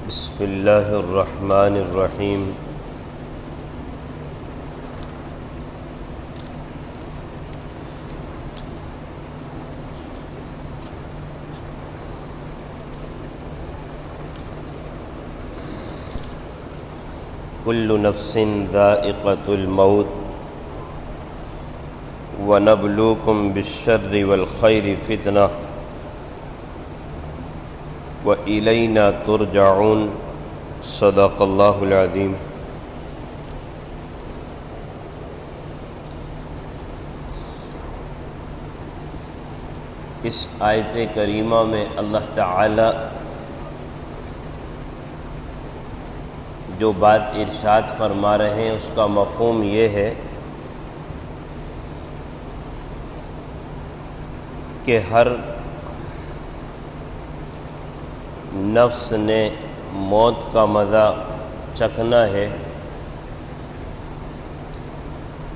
بسم اللہ الرحمن الرحیم کل نفس ذائقۃ الموت ونبلوکم بالشر والخیر فتنہ وَإِلَيْنَا تُرْجَعُونَ صدق اللہ العظیم۔ اس آیت کریمہ میں اللہ تعالی جو بات ارشاد فرما رہے ہیں اس کا مفہوم یہ ہے کہ ہر نفس نے موت کا مزہ چکھنا ہے،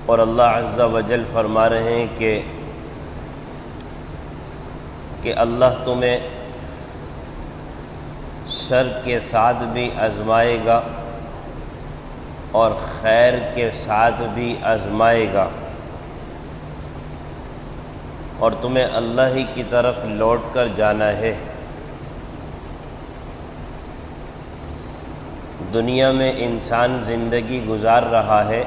اور اللہ عز و جل فرما رہے ہیں کہ اللہ تمہیں شر کے ساتھ بھی آزمائے گا اور خیر کے ساتھ بھی آزمائے گا، اور تمہیں اللہ ہی کی طرف لوٹ کر جانا ہے۔ دنیا میں انسان زندگی گزار رہا ہے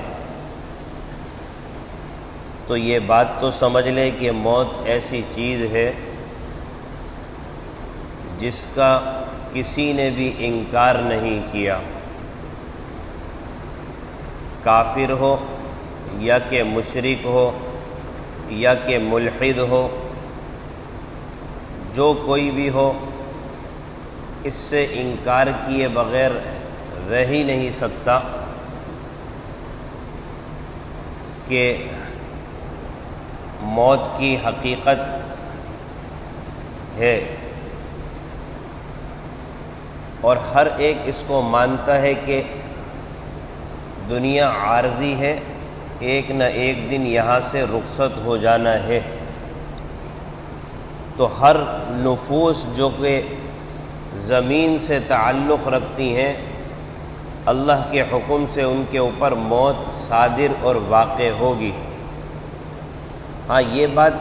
تو یہ بات تو سمجھ لے کہ موت ایسی چیز ہے جس کا کسی نے بھی انکار نہیں کیا، کافر ہو یا کہ مشرک ہو یا کہ ملحد ہو، جو کوئی بھی ہو اس سے انکار کیے بغیر رہ ہی نہیں سکتا کہ موت کی حقیقت ہے، اور ہر ایک اس کو مانتا ہے کہ دنیا عارضی ہے، ایک نہ ایک دن یہاں سے رخصت ہو جانا ہے۔ تو ہر نفوس جو کہ زمین سے تعلق رکھتی ہیں، اللہ کے حکم سے ان کے اوپر موت صادر اور واقع ہوگی۔ ہاں، یہ بات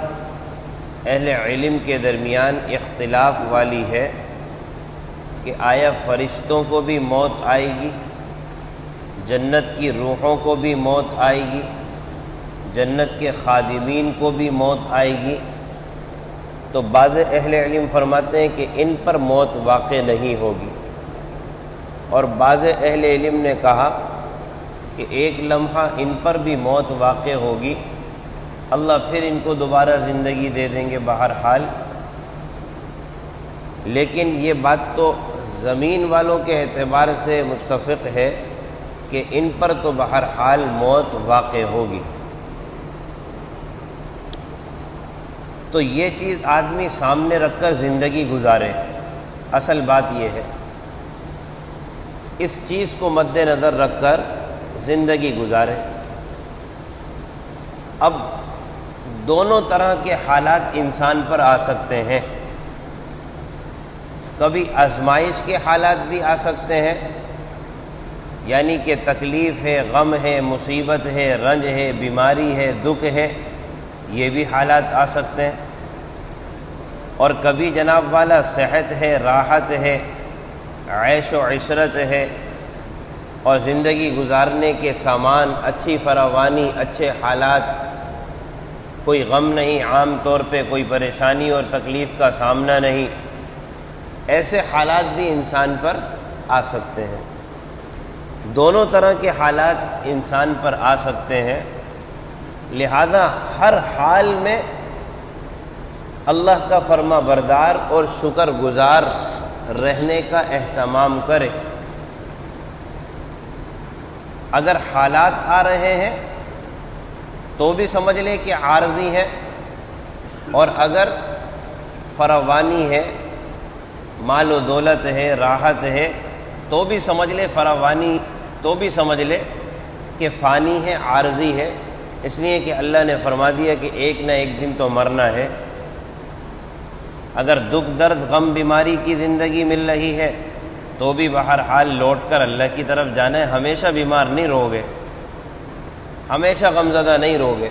اہل علم کے درمیان اختلاف والی ہے کہ آیا فرشتوں کو بھی موت آئے گی، جنت کی روحوں کو بھی موت آئے گی، جنت کے خادمین کو بھی موت آئے گی؟ تو بعض اہل علم فرماتے ہیں کہ ان پر موت واقع نہیں ہوگی، اور بعض اہل علم نے کہا کہ ایک لمحہ ان پر بھی موت واقع ہوگی، اللہ پھر ان کو دوبارہ زندگی دے دیں گے بہرحال۔ لیکن یہ بات تو زمین والوں کے اعتبار سے متفق ہے کہ ان پر تو بہرحال موت واقع ہوگی۔ تو یہ چیز آدمی سامنے رکھ کر زندگی گزارے، اصل بات یہ ہے، اس چیز کو مد نظر رکھ کر زندگی گزارے۔ اب دونوں طرح کے حالات انسان پر آ سکتے ہیں، کبھی آزمائش کے حالات بھی آ سکتے ہیں، یعنی کہ تکلیف ہے، غم ہے، مصیبت ہے، رنج ہے، بیماری ہے، دکھ ہے، یہ بھی حالات آ سکتے ہیں، اور کبھی جناب والا صحت ہے، راحت ہے، عیش و عشرت ہے، اور زندگی گزارنے کے سامان، اچھی فراوانی، اچھے حالات، کوئی غم نہیں، عام طور پہ کوئی پریشانی اور تکلیف کا سامنا نہیں، ایسے حالات بھی انسان پر آ سکتے ہیں۔ دونوں طرح کے حالات انسان پر آ سکتے ہیں، لہذا ہر حال میں اللہ کا فرما بردار اور شکر گزار رہنے کا اہتمام کرے۔ اگر حالات آ رہے ہیں تو بھی سمجھ لے کہ عارضی ہے، اور اگر فراوانی ہے، مال و دولت ہے، راحت ہے، تو بھی سمجھ لے فراوانی، تو بھی سمجھ لے کہ فانی ہے، عارضی ہے، اس لیے کہ اللہ نے فرما دیا کہ ایک نہ ایک دن تو مرنا ہے۔ اگر دکھ درد غم بیماری کی زندگی مل رہی ہے تو بھی بہرحال لوٹ کر اللہ کی طرف جانا ہے. ہمیشہ بیمار نہیں رہو گے، ہمیشہ غمزدہ نہیں رہو گے،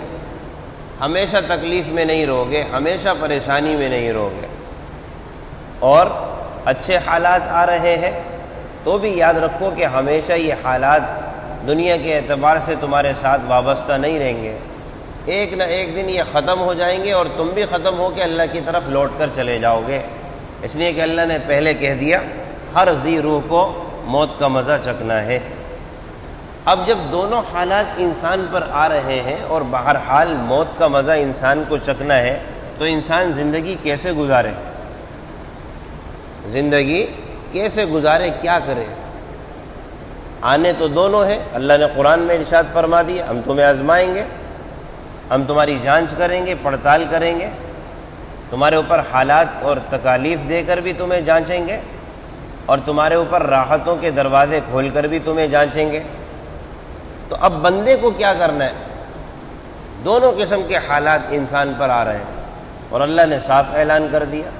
ہمیشہ تکلیف میں نہیں رہو گے، ہمیشہ پریشانی میں نہیں رہو گے. اور اچھے حالات آ رہے ہیں تو بھی یاد رکھو کہ ہمیشہ یہ حالات دنیا کے اعتبار سے تمہارے ساتھ وابستہ نہیں رہیں گے. ایک نہ ایک دن یہ ختم ہو جائیں گے اور تم بھی ختم ہو کے اللہ کی طرف لوٹ کر چلے جاؤ گے. اس لیے کہ اللہ نے پہلے کہہ دیا ہر ذی روح کو موت کا مزہ چکھنا ہے. اب جب دونوں حالات انسان پر آ رہے ہیں اور بہرحال موت کا مزہ انسان کو چکھنا ہے تو انسان زندگی کیسے گزارے؟ زندگی کیسے گزارے، کیا کرے؟ آنے تو دونوں ہیں. اللہ نے قرآن میں ارشاد فرما دیا ہم تمہیں آزمائیں گے، ہم تمہاری جانچ کریں گے، پڑتال کریں گے، تمہارے اوپر حالات اور تکالیف دے کر بھی تمہیں جانچیں گے اور تمہارے اوپر راحتوں کے دروازے کھول کر بھی تمہیں جانچیں گے. تو اب بندے کو کیا کرنا ہے؟ دونوں قسم کے حالات انسان پر آ رہے ہیں اور اللہ نے صاف اعلان کر دیا.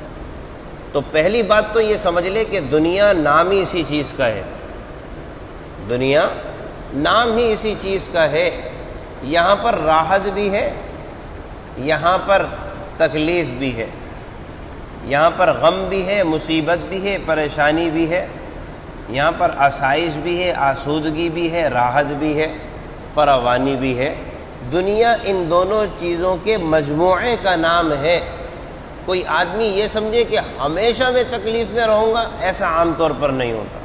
تو پہلی بات تو یہ سمجھ لے کہ دنیا نام ہی اسی چیز کا ہے. دنیا نام ہی اسی چیز کا ہے. یہاں پر راحت بھی ہے، یہاں پر تکلیف بھی ہے، یہاں پر غم بھی ہے، مصیبت بھی ہے، پریشانی بھی ہے، یہاں پر آسائش بھی ہے، آسودگی بھی ہے، راحت بھی ہے، فراوانی بھی ہے. دنیا ان دونوں چیزوں کے مجموعے کا نام ہے. کوئی آدمی یہ سمجھے کہ ہمیشہ میں تکلیف میں رہوں گا، ایسا عام طور پر نہیں ہوتا.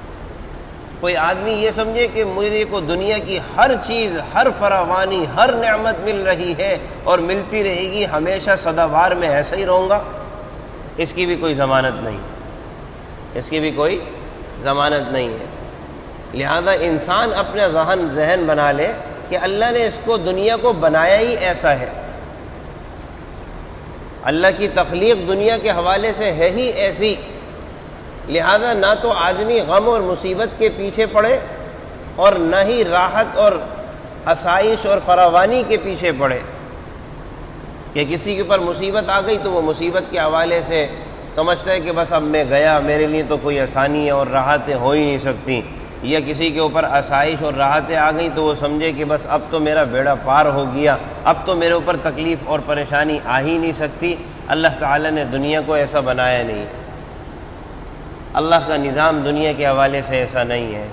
کوئی آدمی یہ سمجھے کہ مجھے کو دنیا کی ہر چیز، ہر فراوانی، ہر نعمت مل رہی ہے اور ملتی رہے گی، ہمیشہ سدا بار میں ایسا ہی رہوں گا، اس کی بھی کوئی ضمانت نہیں، اس کی بھی کوئی ضمانت نہیں ہے. لہذا انسان اپنے ذہن بنا لے کہ اللہ نے اس کو دنیا کو بنایا ہی ایسا ہے. اللہ کی تخلیق دنیا کے حوالے سے ہے ہی ایسی. لہذا نہ تو آدمی غم اور مصیبت کے پیچھے پڑے اور نہ ہی راحت اور آسائش اور فراوانی کے پیچھے پڑے کہ کسی کے اوپر مصیبت آ گئی تو وہ مصیبت کے حوالے سے سمجھتا ہے کہ بس اب میں گیا، میرے لیے تو کوئی آسانی اور راحتیں ہو ہی نہیں سکتی. یا کسی کے اوپر آسائش اور راحتیں آ گئیں تو وہ سمجھے کہ بس اب تو میرا بیڑا پار ہو گیا، اب تو میرے اوپر تکلیف اور پریشانی آ ہی نہیں سکتی. اللہ تعالیٰ نے دنیا کو ایسا بنایا نہیں. اللہ کا نظام دنیا کے حوالے سے ایسا نہیں ہے.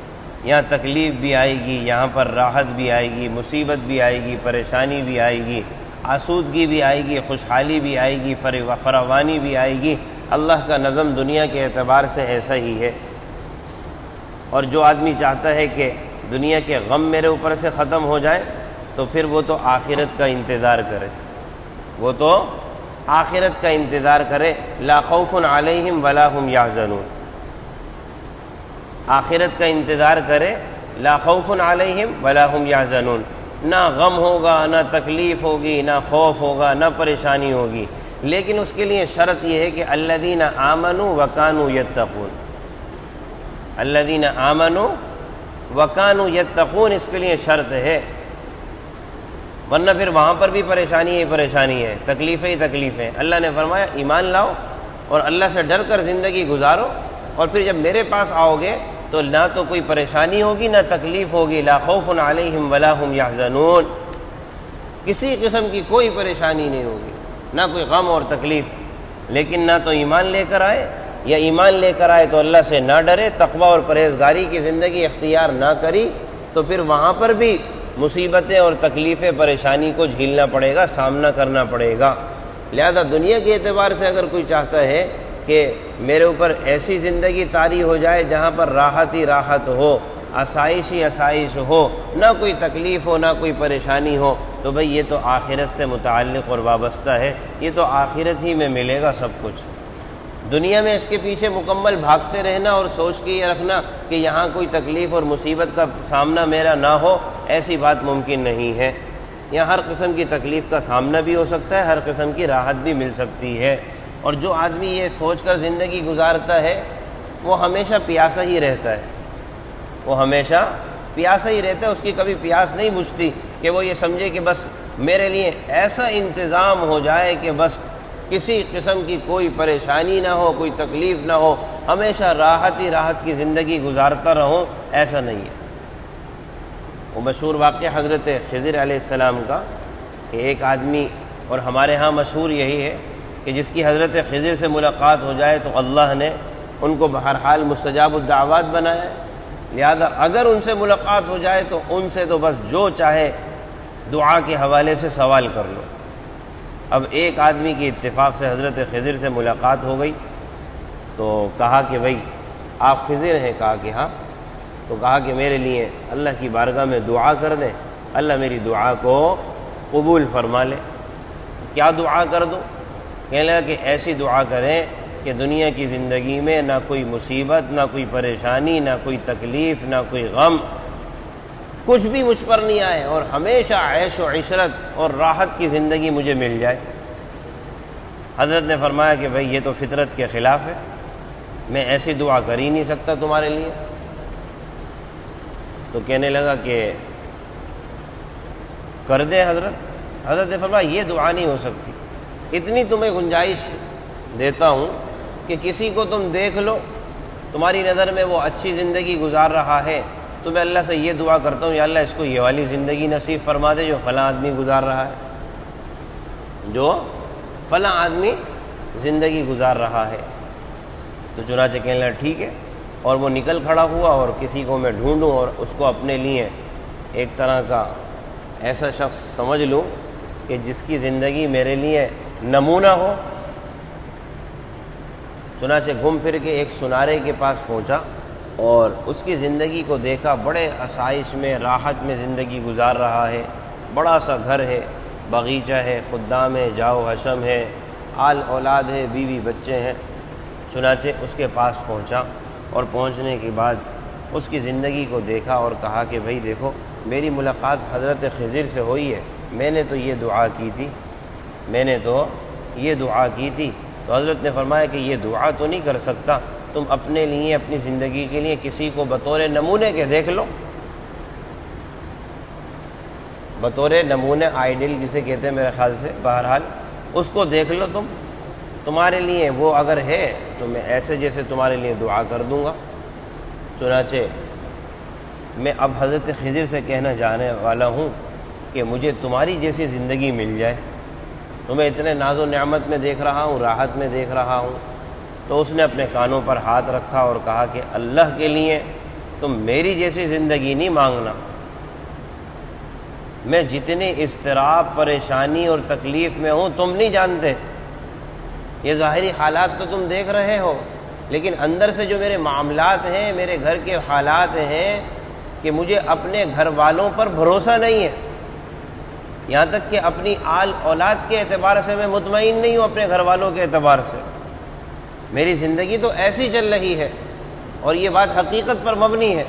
یہاں تکلیف بھی آئے گی، یہاں پر راحت بھی آئے گی، مصیبت بھی آئے گی، پریشانی بھی آئے گی، آسودگی بھی آئے گی، خوشحالی بھی آئے گی، فراوانی بھی آئے گی. اللہ کا نظم دنیا کے اعتبار سے ایسا ہی ہے. اور جو آدمی چاہتا ہے کہ دنیا کے غم میرے اوپر سے ختم ہو جائے تو پھر وہ تو آخرت کا انتظار کرے، وہ تو آخرت کا انتظار کرے. لا خوف علیہم ولا هم یحزنون. آخرت کا انتظار کرے، لا خوف علیہم ولا هم یحزنون. نہ غم ہوگا، نہ تکلیف ہوگی، نہ خوف ہوگا، نہ پریشانی ہوگی. لیکن اس کے لیے شرط یہ ہے کہ الذین آمنوا وکانوا یتقون. الذین آمنوا وکانوا یتقون، اس کے لیے شرط ہے. ورنہ پھر وہاں پر بھی پریشانی ہی پریشانی ہے، تکلیفیں ہی تکلیفیں. اللہ نے فرمایا ایمان لاؤ اور اللہ سے ڈر کر زندگی گزارو، اور پھر جب میرے پاس آؤ گے تو نہ تو کوئی پریشانی ہوگی نہ تکلیف ہوگی. لا خوف علیہم ولا هم یحزنون. کسی قسم کی کوئی پریشانی نہیں ہوگی، نہ کوئی غم اور تکلیف. لیکن نہ تو ایمان لے کر آئے، یا ایمان لے کر آئے تو اللہ سے نہ ڈرے، تقوی اور پرہیزگاری کی زندگی اختیار نہ کری، تو پھر وہاں پر بھی مصیبتیں اور تکلیفیں، پریشانی کو جھیلنا پڑے گا، سامنا کرنا پڑے گا. لہذا دنیا کے اعتبار سے اگر کوئی چاہتا ہے کہ میرے اوپر ایسی زندگی طاری ہو جائے جہاں پر راحت ہی راحت ہو، آسائش ہی آسائش ہو، نہ کوئی تکلیف ہو، نہ کوئی پریشانی ہو، تو بھئی یہ تو آخرت سے متعلق اور وابستہ ہے. یہ تو آخرت ہی میں ملے گا سب کچھ. دنیا میں اس کے پیچھے مکمل بھاگتے رہنا اور سوچ کے یہ رکھنا کہ یہاں کوئی تکلیف اور مصیبت کا سامنا میرا نہ ہو، ایسی بات ممکن نہیں ہے. یہاں ہر قسم کی تکلیف کا سامنا بھی ہو سکتا ہے، ہر قسم کی راحت بھی مل سکتی ہے. اور جو آدمی یہ سوچ کر زندگی گزارتا ہے وہ ہمیشہ پیاسا ہی رہتا ہے، وہ ہمیشہ پیاسا ہی رہتا ہے. اس کی کبھی پیاس نہیں بجھتی کہ وہ یہ سمجھے کہ بس میرے لیے ایسا انتظام ہو جائے کہ بس کسی قسم کی کوئی پریشانی نہ ہو، کوئی تکلیف نہ ہو، ہمیشہ راحت ہی راحت کی زندگی گزارتا رہوں، ایسا نہیں ہے۔ وہ مشہور واقعہ حضرت خضر علیہ السلام کا کہ ایک آدمی، اور ہمارے ہاں مشہور یہی ہے کہ جس کی حضرت خضر سے ملاقات ہو جائے تو اللہ نے ان کو بہرحال مستجاب الدعوات بنایا ہے، لہذا اگر ان سے ملاقات ہو جائے تو ان سے تو بس جو چاہے دعا کے حوالے سے سوال کر لو۔ اب ایک آدمی کی اتفاق سے حضرت خضر سے ملاقات ہو گئی تو کہا کہ بھئی آپ خضر ہیں؟ کہا کہ ہاں۔ تو کہا کہ میرے لیے اللہ کی بارگاہ میں دعا کر دیں، اللہ میری دعا کو قبول فرما لے۔ کیا دعا کر دو؟ کہنے لگا کہ ایسی دعا کریں کہ دنیا کی زندگی میں نہ کوئی مصیبت، نہ کوئی پریشانی، نہ کوئی تکلیف، نہ کوئی غم، کچھ بھی مجھ پر نہیں آئے، اور ہمیشہ عیش و عشرت اور راحت کی زندگی مجھے مل جائے۔ حضرت نے فرمایا کہ بھئی یہ تو فطرت کے خلاف ہے، میں ایسی دعا کر ہی نہیں سکتا تمہارے لیے۔ تو کہنے لگا کہ کر دیں حضرت۔ حضرت نے فرمایا یہ دعا نہیں ہو سکتی، اتنی تمہیں گنجائش دیتا ہوں کہ کسی کو تم دیکھ لو، تمہاری نظر میں وہ اچھی زندگی گزار رہا ہے، تو میں اللہ سے یہ دعا کرتا ہوں یا اللہ اس کو یہ والی زندگی نصیب فرما دے جو فلاں آدمی گزار رہا ہے، جو فلاں آدمی زندگی گزار رہا ہے۔ تو چنانچہ کہنے لگا ٹھیک ہے، اور وہ نکل کھڑا ہوا، اور کسی کو میں ڈھونڈوں اور اس کو اپنے لیے ایک طرح کا ایسا شخص سمجھ لوں کہ جس کی زندگی میرے لیے نمونہ ہو۔ چنانچہ گھوم پھر کے ایک سنارے کے پاس پہنچا اور اس کی زندگی کو دیکھا، بڑے آسائش میں راحت میں زندگی گزار رہا ہے، بڑا سا گھر ہے، باغیچہ ہے، خدام ہے، جاؤ حشم ہے، آل اولاد ہے، بیوی بچے ہیں۔ چنانچہ اس کے پاس پہنچا، اور پہنچنے کے بعد اس کی زندگی کو دیکھا اور کہا کہ بھئی دیکھو میری ملاقات حضرت خضر سے ہوئی ہے، میں نے تو یہ دعا کی تھی، تو حضرت نے فرمایا کہ یہ دعا تو نہیں کر سکتا، تم اپنے لیے اپنی زندگی کے لیے کسی کو بطور نمونے کے دیکھ لو، بطور نمونے، آئیڈل جسے کہتے ہیں میرے خیال سے، بہرحال اس کو دیکھ لو تمہارے لیے وہ اگر ہے تو میں ایسے جیسے تمہارے لیے دعا کر دوں گا۔ چنانچہ میں اب حضرت خضر سے کہنا جانے والا ہوں کہ مجھے تمہاری جیسی زندگی مل جائے، تمہیں اتنے ناز و نعمت میں دیکھ رہا ہوں، راحت میں دیکھ رہا ہوں۔ تو اس نے اپنے کانوں پر ہاتھ رکھا اور کہا کہ اللہ کے لیے تم میری جیسی زندگی نہیں مانگنا، میں جتنی اضطراب، پریشانی اور تکلیف میں ہوں تم نہیں جانتے، یہ ظاہری حالات تو تم دیکھ رہے ہو، لیکن اندر سے جو میرے معاملات ہیں، میرے گھر کے حالات ہیں کہ مجھے اپنے گھر والوں پر بھروسہ نہیں ہے، یہاں تک کہ اپنی آل اولاد کے اعتبار سے میں مطمئن نہیں ہوں، اپنے گھر والوں کے اعتبار سے میری زندگی تو ایسی چل رہی ہے، اور یہ بات حقیقت پر مبنی ہے۔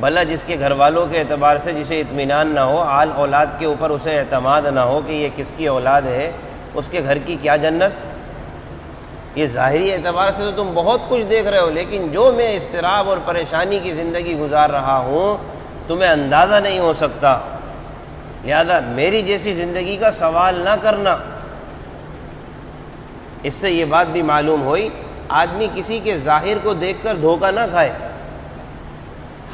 بھلا جس کے گھر والوں کے اعتبار سے جسے اطمینان نہ ہو، آل اولاد کے اوپر اسے اعتماد نہ ہو کہ یہ کس کی اولاد ہے، اس کے گھر کی کیا جنت۔ یہ ظاہری اعتبار سے تو تم بہت کچھ دیکھ رہے ہو، لیکن جو میں اضطراب اور پریشانی کی زندگی گزار رہا ہوں تمہیں اندازہ نہیں ہو سکتا، لہذا میری جیسی زندگی کا سوال نہ کرنا۔ اس سے یہ بات بھی معلوم ہوئی آدمی کسی کے ظاہر کو دیکھ کر دھوکہ نہ کھائے،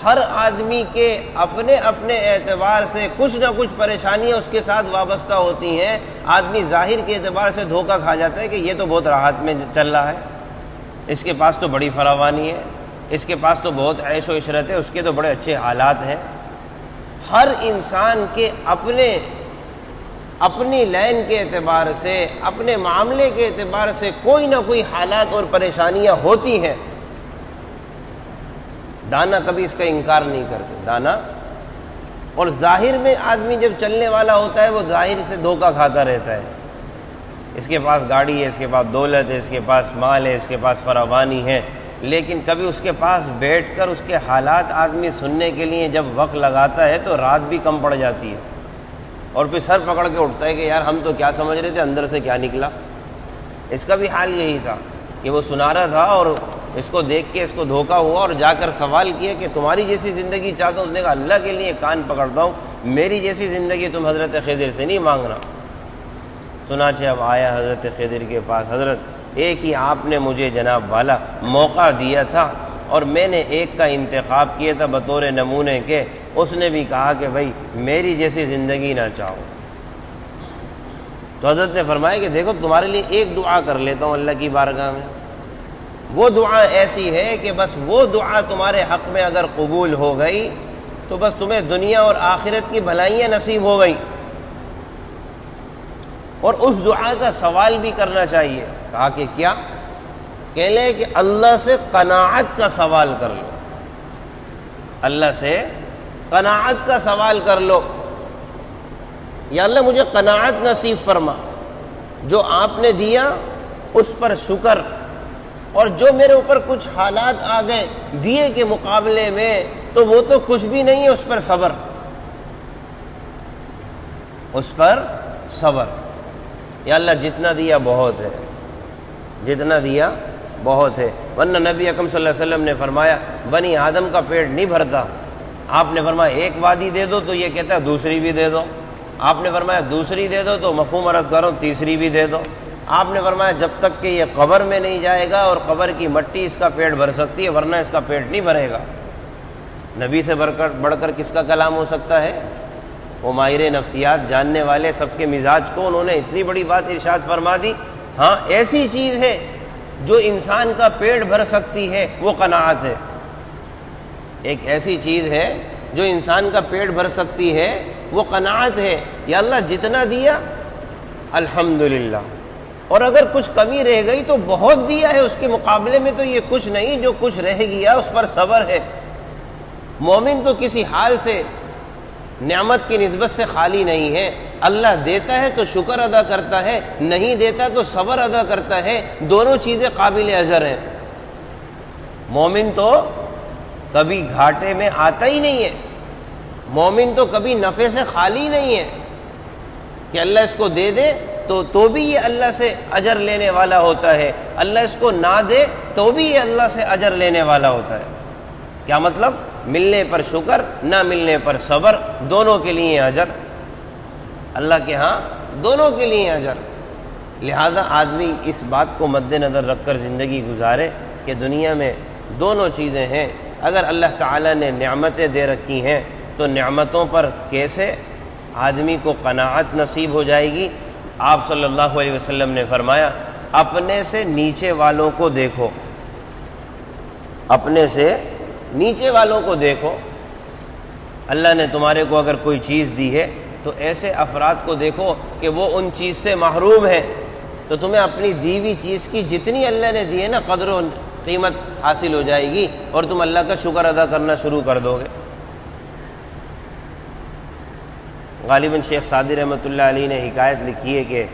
ہر آدمی کے اپنے اپنے اعتبار سے کچھ نہ کچھ پریشانیاں اس کے ساتھ وابستہ ہوتی ہیں۔ آدمی ظاہر کے اعتبار سے دھوکہ کھا جاتا ہے کہ یہ تو بہت راحت میں چل رہا ہے، اس کے پاس تو بڑی فراوانی ہے، اس کے پاس تو بہت عیش و عشرت ہے، اس کے تو بڑے اچھے حالات ہیں۔ ہر انسان کے اپنی لائن کے اعتبار سے، اپنے معاملے کے اعتبار سے کوئی نہ کوئی حالات اور پریشانیاں ہوتی ہیں۔ دانا کبھی اس کا انکار نہیں کرتے، دانا، اور ظاہر میں آدمی جب چلنے والا ہوتا ہے وہ ظاہر سے دھوکہ کھاتا رہتا ہے، اس کے پاس گاڑی ہے، اس کے پاس دولت ہے، اس کے پاس مال ہے، اس کے پاس فراوانی ہے، لیکن کبھی اس کے پاس بیٹھ کر اس کے حالات آدمی سننے کے لیے جب وقت لگاتا ہے تو رات بھی کم پڑ جاتی ہے، اور پھر سر پکڑ کے اٹھتا ہے کہ یار ہم تو کیا سمجھ رہے تھے، اندر سے کیا نکلا۔ اس کا بھی حال یہی تھا کہ وہ سنارا تھا اور اس کو دیکھ کے اس کو دھوکہ ہوا، اور جا کر سوال کیا کہ تمہاری جیسی زندگی چاہتا ہوں۔ اس نے کہا اللہ کے لیے کان پکڑتا ہوں، میری جیسی زندگی تم حضرت خضر سے نہیں مانگنا۔ چنانچہ اب آیا حضرت خضر کے پاس، حضرت ایک ہی آپ نے مجھے جناب والا موقع دیا تھا اور میں نے ایک کا انتخاب کیا تھا بطور نمونے کے، اس نے بھی کہا کہ بھائی میری جیسی زندگی نہ چاہو۔ تو حضرت نے فرمایا کہ دیکھو تمہارے لیے ایک دعا کر لیتا ہوں اللہ کی بارگاہ میں، وہ دعا ایسی ہے کہ بس وہ دعا تمہارے حق میں اگر قبول ہو گئی تو بس تمہیں دنیا اور آخرت کی بھلائیاں نصیب ہو گئی، اور اس دعا کا سوال بھی کرنا چاہیے۔ کہا کہ کیا؟ کہہ لے کہ اللہ سے قناعت کا سوال کر لو، اللہ سے قناعت کا سوال کر لو، یا اللہ مجھے قناعت نصیب فرما، جو آپ نے دیا اس پر شکر، اور جو میرے اوپر کچھ حالات آ گئے دیے کے مقابلے میں تو وہ تو کچھ بھی نہیں ہے، اس پر صبر، اس پر صبر۔ یا اللہ جتنا دیا بہت ہے، جتنا دیا بہت ہے، ورنہ نبی اکرم صلی اللہ علیہ وسلم نے فرمایا بنی آدم کا پیٹ نہیں بھرتا۔ آپ نے فرمایا ایک وادی دے دو تو یہ کہتا ہے دوسری بھی دے دو، آپ نے فرمایا دوسری دے دو تو مفہوم عرض کرو تیسری بھی دے دو، آپ نے فرمایا جب تک کہ یہ قبر میں نہیں جائے گا اور قبر کی مٹی اس کا پیٹ بھر سکتی ہے ورنہ اس کا پیٹ نہیں بھرے گا۔ نبی سے بڑھ کر کس کا کلام ہو سکتا ہے؟ وہ ماہر نفسیات جاننے والے، سب کے مزاج کو انہوں نے اتنی بڑی بات ارشاد فرما دی۔ ہاں ایسی چیز ہے جو انسان کا پیٹ بھر سکتی ہے، وہ قناعت ہے۔ ایک ایسی چیز ہے جو انسان کا پیٹ بھر سکتی ہے، وہ قناعت ہے۔ یا اللہ جتنا دیا الحمدللہ، اور اگر کچھ کمی رہ گئی تو بہت دیا ہے، اس کے مقابلے میں تو یہ کچھ نہیں، جو کچھ رہ گیا اس پر صبر ہے۔ مومن تو کسی حال سے نعمت کی نسبت سے خالی نہیں ہے، اللہ دیتا ہے تو شکر ادا کرتا ہے، نہیں دیتا تو صبر ادا کرتا ہے، دونوں چیزیں قابل اجر ہیں۔ مومن تو کبھی گھاٹے میں آتا ہی نہیں ہے، مومن تو کبھی نفع سے خالی نہیں ہے کہ اللہ اس کو دے دے تو بھی یہ اللہ سے اجر لینے والا ہوتا ہے، اللہ اس کو نہ دے تو بھی یہ اللہ سے اجر لینے والا ہوتا ہے۔ کیا مطلب؟ ملنے پر شکر، نہ ملنے پر صبر، دونوں کے لیے اجر، اللہ کے ہاں دونوں کے لیے اجر۔ لہذا آدمی اس بات کو مد نظر رکھ کر زندگی گزارے کہ دنیا میں دونوں چیزیں ہیں، اگر اللہ تعالیٰ نے نعمتیں دے رکھی ہیں تو نعمتوں پر کیسے آدمی کو قناعت نصیب ہو جائے گی۔ آپ صلی اللہ علیہ وسلم نے فرمایا اپنے سے نیچے والوں کو دیکھو، اپنے سے نیچے والوں کو دیکھو۔ اللہ نے تمہارے کو اگر کوئی چیز دی ہے تو ایسے افراد کو دیکھو کہ وہ ان چیز سے محروم ہے، تو تمہیں اپنی دی ہوئی چیز کی جتنی اللہ نے دی ہے نا قدر و قیمت حاصل ہو جائے گی اور تم اللہ کا شکر ادا کرنا شروع کر دو گے۔ غالباً شیخ سعدی رحمۃ اللہ علیہ نے حکایت لکھی ہے کہ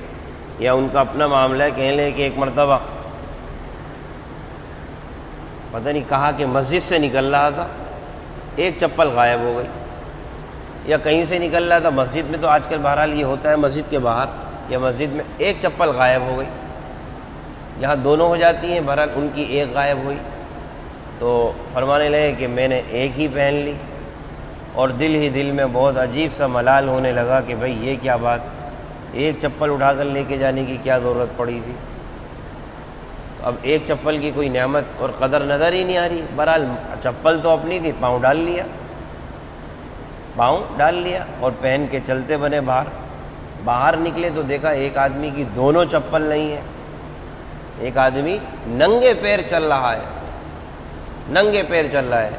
یا ان کا اپنا معاملہ ہے، کہنے لگے کہ ایک مرتبہ پتہ نہیں کہا کہ مسجد سے نکل رہا تھا، ایک چپل غائب ہو گئی، یا کہیں سے نکل رہا تھا، مسجد میں تو آج کل بہرحال یہ ہوتا ہے مسجد کے باہر یا مسجد میں، ایک چپل غائب ہو گئی۔ یہاں دونوں ہو جاتی ہیں، بہرحال ان کی ایک غائب ہوئی تو فرمانے لگے کہ میں نے ایک ہی پہن لی، اور دل ہی دل میں بہت عجیب سا ملال ہونے لگا کہ بھئی یہ کیا بات، ایک چپل اٹھا کر لے کے جانے کی کیا ضرورت پڑی تھی۔ اب ایک چپل کی کوئی نعمت اور قدر نظر ہی نہیں آ رہی۔ بہرحال چپل تو اپنی تھی، پاؤں ڈال لیا اور پہن کے چلتے بنے باہر نکلے تو دیکھا ایک آدمی کی دونوں چپل نہیں ہے، ایک آدمی ننگے پیر چل رہا ہے،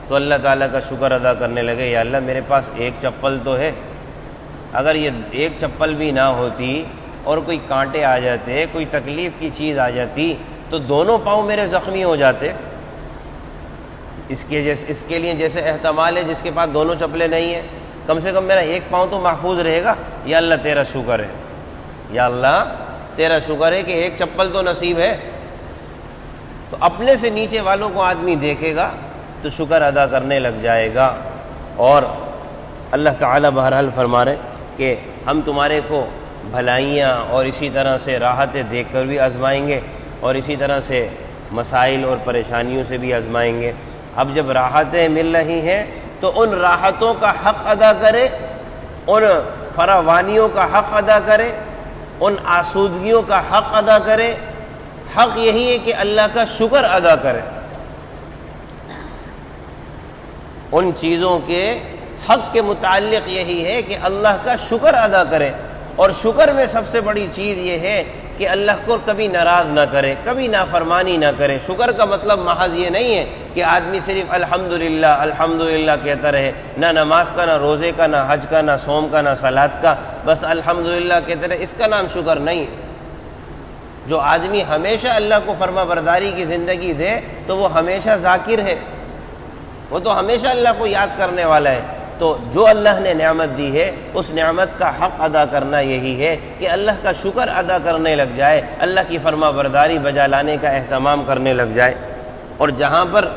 تو اللہ تعالیٰ کا شکر ادا کرنے لگے، یا اللہ میرے پاس ایک چپل تو ہے، اگر یہ ایک چپل بھی نہ ہوتی اور کوئی کانٹے آ جاتے، کوئی تکلیف کی چیز آ جاتی تو دونوں پاؤں میرے زخمی ہو جاتے۔ اس کے لیے جیسے احتمال ہے جس کے پاس دونوں چپلیں نہیں ہیں، کم سے کم میرا ایک پاؤں تو محفوظ رہے گا۔ یا اللہ تیرا شکر ہے، یا اللہ تیرا شکر ہے کہ ایک چپل تو نصیب ہے۔ تو اپنے سے نیچے والوں کو آدمی دیکھے گا تو شکر ادا کرنے لگ جائے گا، اور اللہ تعالیٰ بہرحال فرما رہے کہ ہم تمہارے کو بھلائیاں اور اسی طرح سے راحتیں دیکھ کر بھی آزمائیں گے، اور اسی طرح سے مسائل اور پریشانیوں سے بھی آزمائیں گے۔ اب جب راحتیں مل رہی ہیں تو ان راحتوں کا حق ادا کرے، ان فراوانیوں کا حق ادا کرے، ان آسودگیوں کا حق ادا کرے۔ حق یہی ہے کہ اللہ کا شکر ادا کرے، ان چیزوں کے حق کے متعلق یہی ہے کہ اللہ کا شکر ادا کرے۔ اور شکر میں سب سے بڑی چیز یہ ہے کہ اللہ کو کبھی ناراض نہ کرے، کبھی نافرمانی نہ کرے۔ شکر کا مطلب محض یہ نہیں ہے کہ آدمی صرف الحمدللہ الحمدللہ کہتا رہے، نہ نماز کا، نہ روزے کا، نہ حج کا، نہ صوم کا، نہ صلات کا، بس الحمدللہ کہتے رہے، اس کا نام شکر نہیں ہے۔ جو آدمی ہمیشہ اللہ کو فرما برداری کی زندگی دے تو وہ ہمیشہ ذاکر ہے، وہ تو ہمیشہ اللہ کو یاد کرنے والا ہے۔ تو جو اللہ نے نعمت دی ہے اس نعمت کا حق ادا کرنا یہی ہے کہ اللہ کا شکر ادا کرنے لگ جائے، اللہ کی فرما برداری بجا لانے کا اہتمام کرنے لگ جائے۔ اور جہاں پر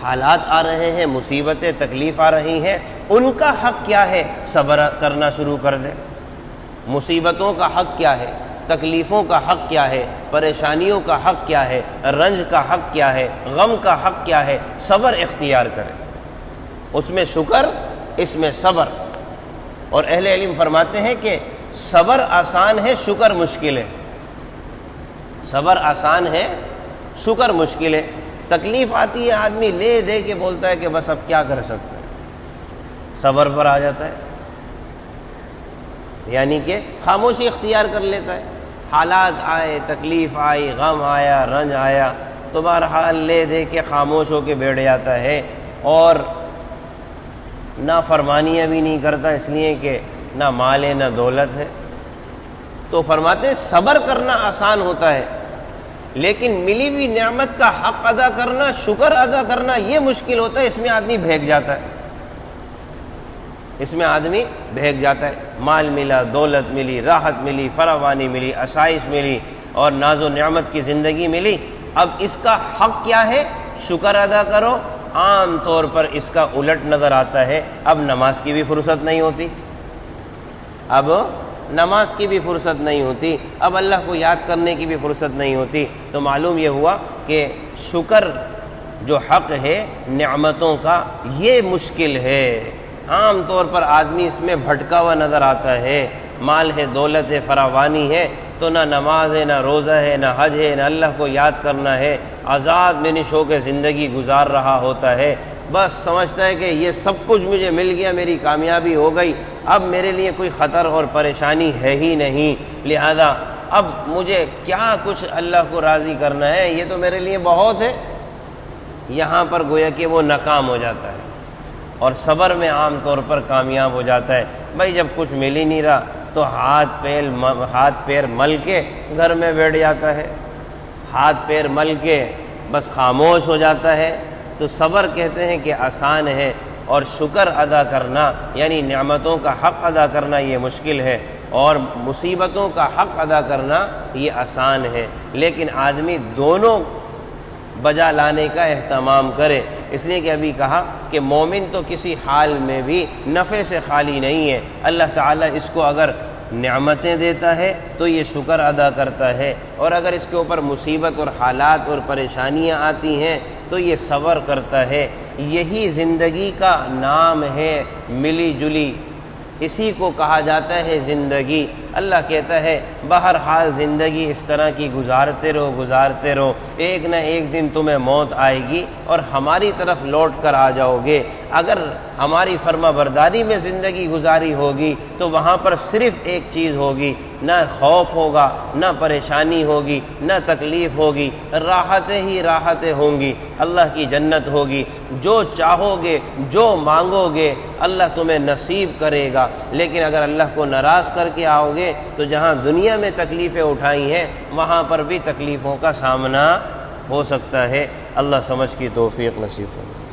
حالات آ رہے ہیں، مصیبتیں تکلیف آ رہی ہیں، ان کا حق کیا ہے؟ صبر کرنا شروع کر دے۔ مصیبتوں کا حق کیا ہے؟ تکلیفوں کا حق کیا ہے؟ پریشانیوں کا حق کیا ہے؟ رنج کا حق کیا ہے؟ غم کا حق کیا ہے؟ صبر اختیار کرے، اس میں شکر، اس میں صبر۔ اور اہل علم فرماتے ہیں کہ صبر آسان ہے، شکر مشکل ہے۔ صبر آسان ہے، شکر مشکل ہے۔ تکلیف آتی ہے، آدمی لے دے کے بولتا ہے کہ بس اب کیا کر سکتے ہیں، صبر پر آ جاتا ہے، یعنی کہ خاموشی اختیار کر لیتا ہے۔ حالات آئے، تکلیف آئی، غم آیا، رنج آیا تو بہرحال لے دے کے خاموش ہو کے بیٹھ جاتا ہے، اور نافرمانیاں بھی نہیں کرتا، اس لیے کہ نہ مال ہے نہ دولت ہے۔ تو فرماتے ہیں صبر کرنا آسان ہوتا ہے، لیکن ملی ہوئی نعمت کا حق ادا کرنا، شکر ادا کرنا یہ مشکل ہوتا ہے۔ اس میں آدمی بھیگ جاتا ہے، اس میں آدمی بھیگ جاتا ہے۔ مال ملا، دولت ملی، راحت ملی، فراوانی ملی، آسائش ملی اور ناز و نعمت کی زندگی ملی، اب اس کا حق کیا ہے؟ شکر ادا کرو۔ عام طور پر اس کا الٹ نظر آتا ہے، اب نماز کی بھی فرصت نہیں ہوتی، اب نماز کی بھی فرصت نہیں ہوتی، اب اللہ کو یاد کرنے کی بھی فرصت نہیں ہوتی۔ تو معلوم یہ ہوا کہ شکر جو حق ہے نعمتوں کا یہ مشکل ہے۔ عام طور پر آدمی اس میں بھٹکا ہوا نظر آتا ہے، مال ہے، دولت ہے، فراوانی ہے، تو نہ نماز ہے، نہ روزہ ہے، نہ حج ہے، نہ اللہ کو یاد کرنا ہے، آزاد بے شوق زندگی گزار رہا ہوتا ہے۔ بس سمجھتا ہے کہ یہ سب کچھ مجھے مل گیا، میری کامیابی ہو گئی، اب میرے لیے کوئی خطر اور پریشانی ہے ہی نہیں، لہذا اب مجھے کیا کچھ اللہ کو راضی کرنا ہے، یہ تو میرے لیے بہت ہے۔ یہاں پر گویا کہ وہ ناکام ہو جاتا ہے، اور صبر میں عام طور پر کامیاب ہو جاتا ہے۔ بھائی جب کچھ مل ہی نہیں رہا تو ہاتھ پیر مل کے گھر میں بیٹھ جاتا ہے، ہاتھ پیر مل کے بس خاموش ہو جاتا ہے۔ تو صبر کہتے ہیں کہ آسان ہے، اور شکر ادا کرنا یعنی نعمتوں کا حق ادا کرنا یہ مشکل ہے، اور مصیبتوں کا حق ادا کرنا یہ آسان ہے۔ لیکن آدمی دونوں بجا لانے کا اہتمام کرے، اس لیے کہ ابھی کہا کہ مومن تو کسی حال میں بھی نفع سے خالی نہیں ہے۔ اللہ تعالیٰ اس کو اگر نعمتیں دیتا ہے تو یہ شکر ادا کرتا ہے، اور اگر اس کے اوپر مصیبت اور حالات اور پریشانیاں آتی ہیں تو یہ صبر کرتا ہے۔ یہی زندگی کا نام ہے، ملی جلی، اسی کو کہا جاتا ہے زندگی۔ اللہ کہتا ہے بہرحال زندگی اس طرح کی گزارتے رہو، ایک نہ ایک دن تمہیں موت آئے گی اور ہماری طرف لوٹ کر آ جاؤ گے۔ اگر ہماری فرما برداری میں زندگی گزاری ہوگی تو وہاں پر صرف ایک چیز ہوگی، نہ خوف ہوگا، نہ پریشانی ہوگی، نہ تکلیف ہوگی، راحتیں ہی راحتیں ہوں گی، اللہ کی جنت ہوگی۔ جو چاہو گے، جو مانگو گے اللہ تمہیں نصیب کرے گا۔ لیکن اگر اللہ کو ناراض کر کے آؤ گے تو جہاں دنیا میں تکلیفیں اٹھائی ہیں وہاں پر بھی تکلیفوں کا سامنا ہو سکتا ہے۔ اللہ سمجھ کی توفیق نصیب فرمائے۔